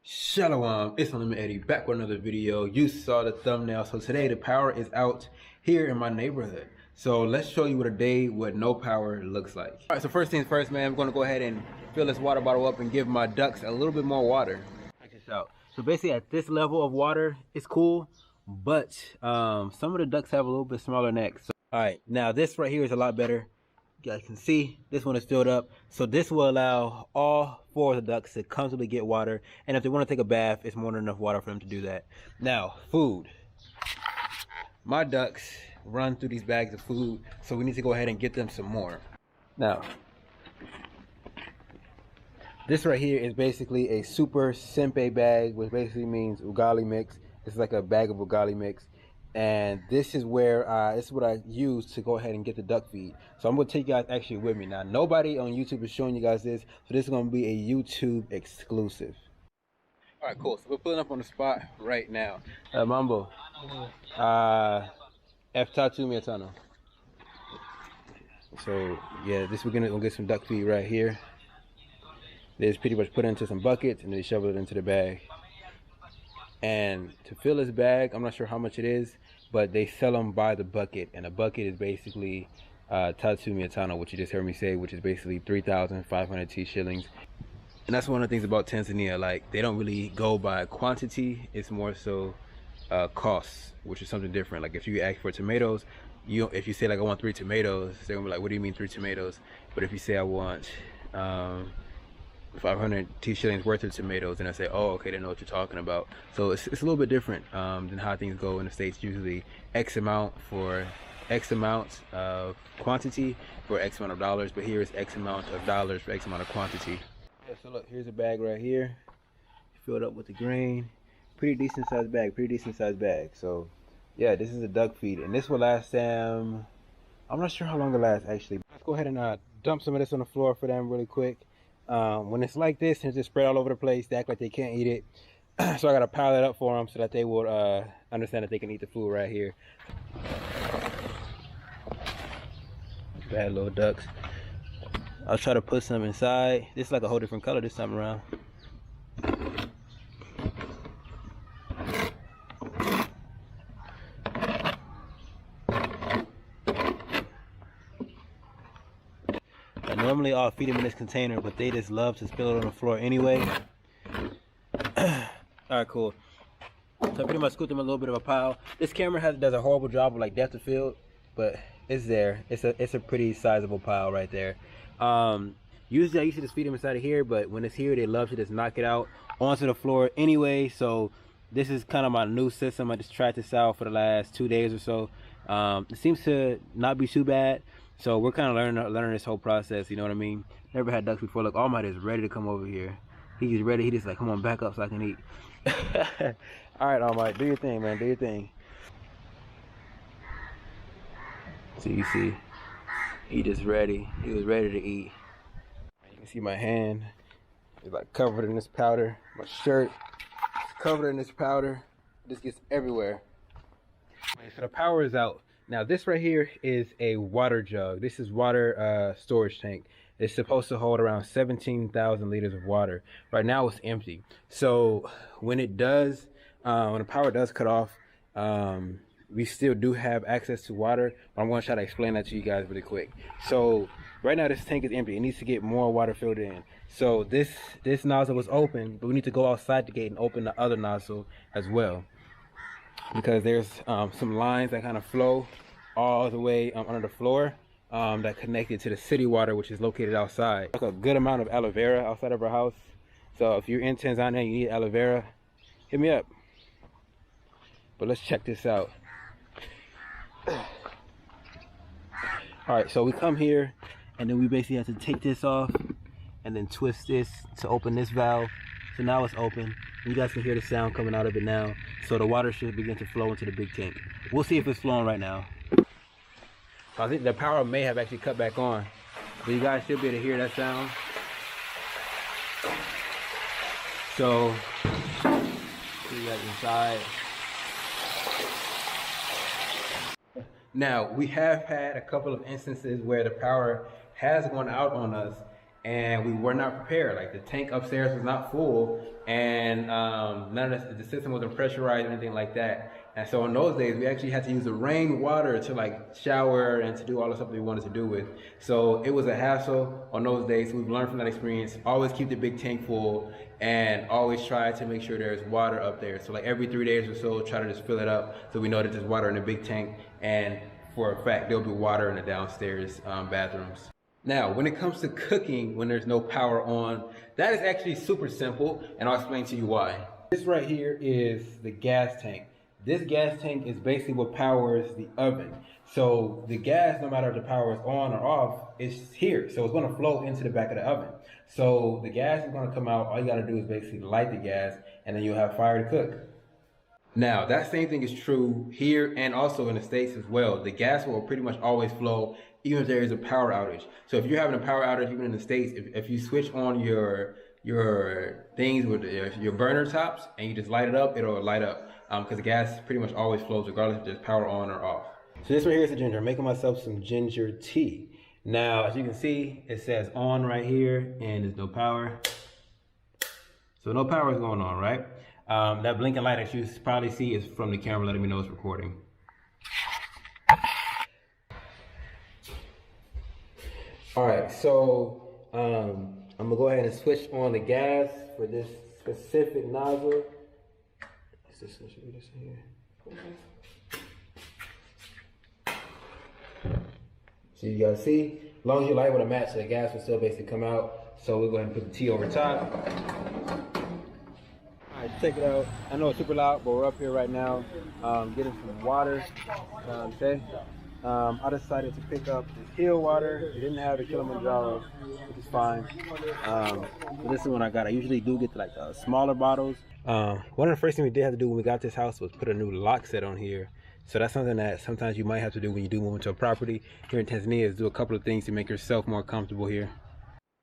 Shalom, it's Unlimited Eddie back with another video. You saw the thumbnail. So today the power is out here in my neighborhood. So let's show you what a day with no power looks like. All right, so first things first, man, I'm gonna go ahead and fill this water bottle up and give my ducks a little bit more water. Check this out. So basically at this level of water, it's cool, but some of the ducks have a little bit smaller necks. So, all right, now this right here is a lot better. You guys can see this one is filled up, so this will allow all 4 of the ducks to comfortably get water, and if they want to take a bath, it's more than enough water for them to do that. Now food, my ducks run through these bags of food, so we need to go ahead and get them some more. Now this right here is basically a super sempe bag, which basically means ugali mix. It's like a bag of ugali mix. And this is where this is what I use to go ahead and get the duck feed. So I'm gonna take you guys actually with me. Now nobody on YouTube is showing you guys this, so this is gonna be a YouTube exclusive. All right, cool. So we're pulling up on the spot right now. Mambo. Tatu Miatano. So yeah, we're gonna get some duck feed right here. They just pretty much put it into some buckets and they shovel it into the bag. And to fill this bag, I'm not sure how much it is, but they sell them by the bucket, and a bucket is basically Tatu Miatano, which you just heard me say, which is basically 3,500 T shillings. And that's one of the things about Tanzania, like they don't really go by quantity, it's more so costs, which is something different. Like if you ask for tomatoes, if you say like I want 3 tomatoes, they're gonna be like, what do you mean 3 tomatoes? But if you say I want 500 T shillings worth of tomatoes, and I say, oh, okay, they know what you're talking about. So it's a little bit different than how things go in the States. Usually X amount for X amount of quantity for X amount of dollars, but here is X amount of dollars for X amount of quantity. Yeah, so look, here's a bag right here, filled up with the grain. Pretty decent sized bag, So yeah, this is a duck feed, and this will last them, I'm not sure how long it lasts actually. Let's go ahead and dump some of this on the floor for them really quick. When it's like this and it's just spread all over the place, they act like they can't eat it. So I gotta pile it up for them so that they will understand that they can eat the food right here. Bad little ducks. I'll try to put some inside. This is like a whole different color this time around. Normally I'll feed them in this container, but they just love to spill it on the floor anyway. Alright, cool. So I pretty much scooped them a little bit of a pile. This camera does a horrible job of like depth of field, but it's there. It's a pretty sizable pile right there. Usually I used to just feed them inside of here, but when it's here, they love to just knock it out onto the floor anyway. So this is kind of my new system. I just tried this out for the last 2 days or so. It seems to not be too bad. So we're kind of learning this whole process, you know what I mean? Never had ducks before. Look, Almighty is ready to come over here. He's ready. He just like, come on, back up so I can eat. All right, Almighty, do your thing, man. Do your thing. So you see, he just ready. He was ready to eat. You can see my hand is like covered in this powder. My shirt is covered in this powder. This gets everywhere. So the power is out. Now this right here is a water jug. This is water storage tank. It's supposed to hold around 17,000 liters of water. Right now it's empty. So when it does, when the power does cut off, we still do have access to water. But I'm going to try to explain that to you guys really quick. So right now this tank is empty. It needs to get more water filled in. So this nozzle was open, but we need to go outside the gate and open the other nozzle as well, because there's some lines that kind of flow all the way under the floor that connected to the city water, which is located outside. Like a good amount of aloe vera outside of our house. So if you're in Tanzania and you need aloe vera, hit me up. But let's check this out. All right, so we come here and then we basically have to take this off and then twist this to open this valve. So now it's open. You guys can hear the sound coming out of it now. So the water should begin to flow into the big tank. We'll see if it's flowing right now. I think the power may have actually cut back on, but you guys should be able to hear that sound. So, see that inside. Now, we have had a couple of instances where the power has gone out on us, and we were not prepared. Like the tank upstairs was not full, and none of the system wasn't pressurized or anything like that. And so in those days, we actually had to use the rainwater to like shower and to do all the stuff that we wanted to do with. So it was a hassle on those days. So we've learned from that experience. Always keep the big tank full, and always try to make sure there's water up there. So like every 3 days or so, try to just fill it up so we know that there's water in the big tank, and for a fact there'll be water in the downstairs bathrooms. Now, when it comes to cooking, when there's no power on, that is actually super simple, and I'll explain to you why. This right here is the gas tank. This gas tank is basically what powers the oven. So the gas, no matter if the power is on or off, it's here. So it's gonna flow into the back of the oven. So the gas is gonna come out, all you gotta do is basically light the gas, and then you'll have fire to cook. Now, that same thing is true here and also in the States as well. The gas will pretty much always flow even if there is a power outage. So if you're having a power outage even in the States, if you switch on your things with your burner tops and you just light it up, it'll light up because the gas pretty much always flows regardless if there's power on or off. So this right here is the ginger. I'm making myself some ginger tea. Now, as you can see, it says on right here and there's no power. So no power is going on, right? That blinking light that you probably see is from the camera letting me know it's recording. All right, so I'm gonna go ahead and switch on the gas for this specific nozzle. Is this here? So you guys see, as long as you light with a match, the gas will still basically come out. So we'll go ahead and put the tea over top. All right, check it out. I know it's super loud, but we're up here right now getting some water. Okay. I decided to pick up this Hill water. It didn't have the Kilimanjaro, which is fine. But this is what I got. I usually do get like smaller bottles. One of the first things we did have to do when we got this house was put a new lock set on here. So that's something that sometimes you might have to do when you do move into a property here in Tanzania, is do a couple of things to make yourself more comfortable here.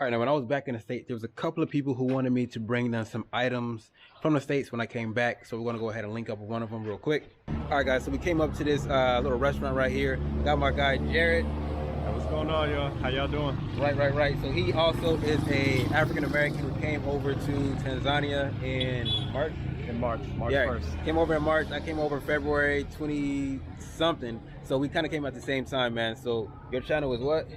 All right, now when I was back in the States, there was a couple of people who wanted me to bring them some items from the States when I came back. So we're gonna go ahead and link up with one of them real quick. All right, guys, so we came up to this little restaurant right here. Got my guy, Jared. What's going on, y'all? How y'all doing? Right. So he also is a African-American who came over to Tanzania in March. March 1st. Came over in March. I came over February 20-something. So we kind of came at the same time, man. So your channel is what?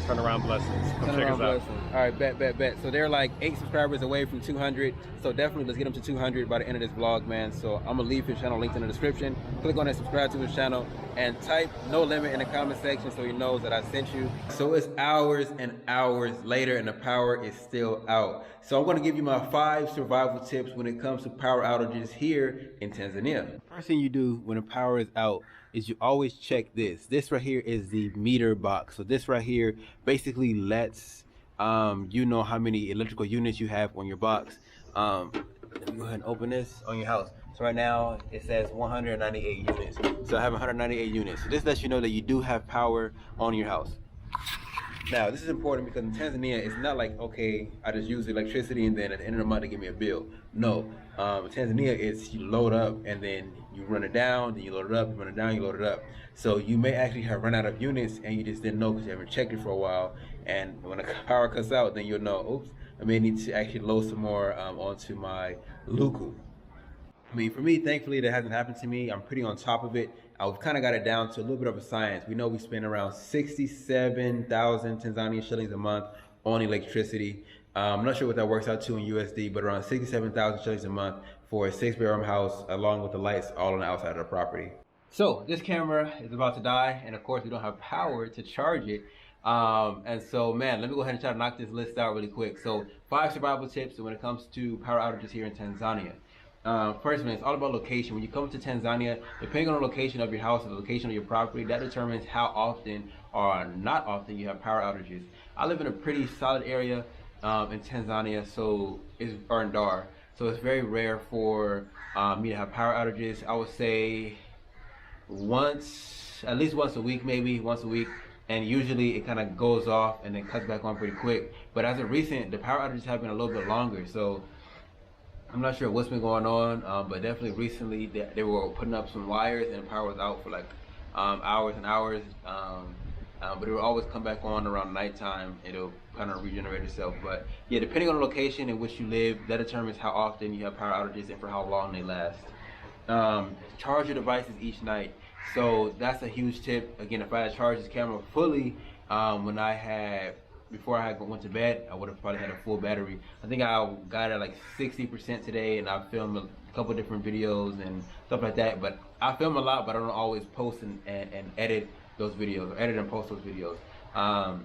Turnaround Blessings. Come check us out. All right, bet. So they're like 8 subscribers away from 200. So definitely let's get them to 200 by the end of this vlog, man. So I'm gonna leave his channel linked in the description. Click on that, subscribe to his channel, and type no limit in the comment section so he knows that I sent you. So it's hours and hours later and the power is still out. So I'm gonna give you my 5 survival tips when it comes to power outages here in Tanzania. First thing you do when the power is out is you always check this. This right here is the meter box. So this right here basically lets you know how many electrical units you have on your box. Let me go ahead and open this on your house. So right now it says 198 units. So I have 198 units. So this lets you know that you do have power on your house. Now this is important because in Tanzania it's not like, okay, I just use electricity and then at the end of the month they give me a bill. No, in Tanzania it's you load up and then you run it down, then you load it up, you run it down, you load it up. So you may actually have run out of units and you just didn't know because you haven't checked it for a while. And when the power cuts out, then you'll know, oops, I may need to actually load some more onto my Luku. I mean, for me, thankfully, that hasn't happened to me. I'm pretty on top of it. I've kind of got it down to a little bit of a science. We know we spend around 67,000 Tanzanian shillings a month on electricity. I'm not sure what that works out to in USD, but around 67,000 shillings a month for a 6-bedroom house, along with the lights all on the outside of the property. So this camera is about to die, and of course, we don't have power to charge it. And so, man, let me go ahead and try to knock this list out really quick. So 5 survival tips when it comes to power outages here in Tanzania. First one, it's all about location. When you come to Tanzania, depending on the location of your house or the location of your property, that determines how often or not often you have power outages. I live in a pretty solid area in Tanzania, so it's Dar. So it's very rare for me to have power outages. I would say at least once a week, maybe once a week. And usually it kind of goes off and then cuts back on pretty quick. But as of recent, the power outages have been a little bit longer. So I'm not sure what's been going on, but definitely recently they were putting up some wires and the power was out for like hours and hours. but it will always come back on around nighttime. It'll kind of regenerate itself. But yeah, depending on the location in which you live, that determines how often you have power outages and for how long they last. Charge your devices each night. So that's a huge tip. Again, if I had charged this camera fully before I went to bed, I would have probably had a full battery. I think I got it like 60% today, and I filmed a couple different videos and stuff like that. But I film a lot, but I don't always post and edit those videos, or edit and post those videos. So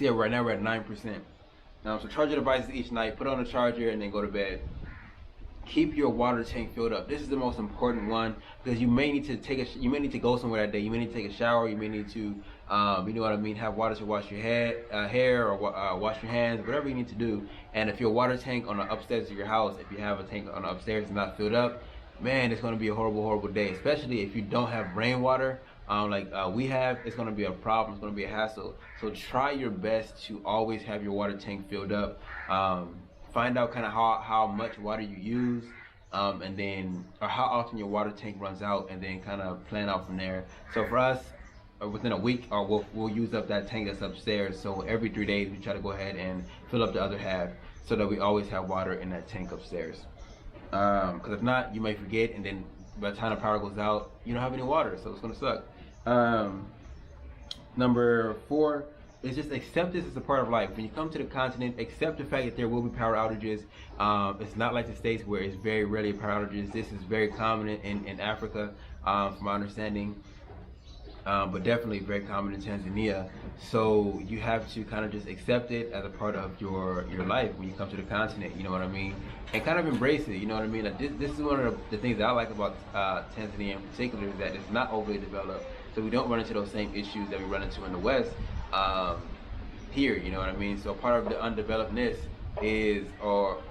yeah, right now we're at 9%. So charge your devices each night, put on a charger, and then go to bed. Keep your water tank filled up. This is the most important one, because you may need to go somewhere that day. You may need to take a shower. You may need to, you know what I mean, have water to wash your hair, or wash your hands, whatever you need to do. And if your water tank on the upstairs of your house, if you have a tank on the upstairs and not filled up, man, it's going to be a horrible, horrible day. Especially if you don't have rainwater, like we have. It's going to be a problem. It's going to be a hassle. So try your best to always have your water tank filled up. Find out kind of how much water you use, and then, or how often your water tank runs out, and then kind of plan out from there. So for us, within a week, or we'll use up that tank that's upstairs. So every 3 days, we try to go ahead and fill up the other half, so that we always have water in that tank upstairs. Because if not, you may forget, and then by the time the power goes out, you don't have any water, so it's gonna suck. Number 4. It's just accept this as a part of life. When you come to the continent, accept the fact that there will be power outages. It's not like the States where it's very rarely power outages. This is very common in Africa, from my understanding, but definitely very common in Tanzania. So you have to kind of just accept it as a part of your life when you come to the continent, you know what I mean? And kind of embrace it, you know what I mean? Like this is one of the things that I like about Tanzania in particular, is that it's not overly developed. So we don't run into those same issues that we run into in the West. Here, you know what I mean? So part of the undevelopedness is, or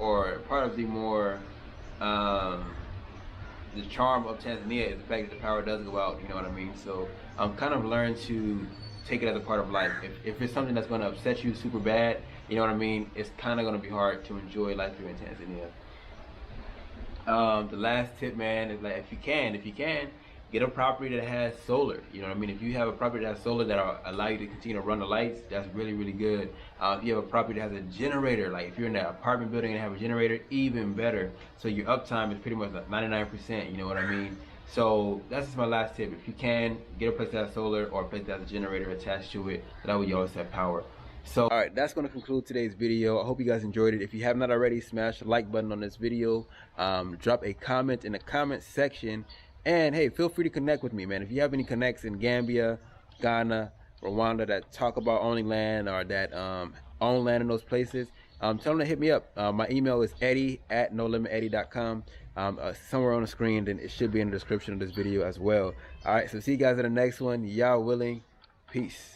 part of the more, the charm of Tanzania is the fact that the power does go out, you know what I mean? So kind of learn to take it as a part of life. If it's something that's going to upset you super bad, you know what I mean, it's kind of going to be hard to enjoy life here in Tanzania. The last tip, man, is like, if you can, get a property that has solar. You know what I mean? If you have a property that has solar that'll allow you to continue to run the lights, that's really, really good. If you have a property that has a generator, like if you're in an apartment building and have a generator, even better. So your uptime is pretty much like 99%, you know what I mean? So that's just my last tip. If you can, get a place that has solar, or a place that has a generator attached to it. That way you always have power. So, all right, that's going to conclude today's video. I hope you guys enjoyed it. If you have not already, smash the like button on this video. Drop a comment in the comment section. And hey, feel free to connect with me, man. If you have any connects in Gambia, Ghana, Rwanda that talk about owning land, or that own land in those places, tell them to hit me up. My email is eddie@nolimiteddy.com. Somewhere on the screen, then it should be in the description of this video as well. All right, so see you guys in the next one. Y'all willing. Peace.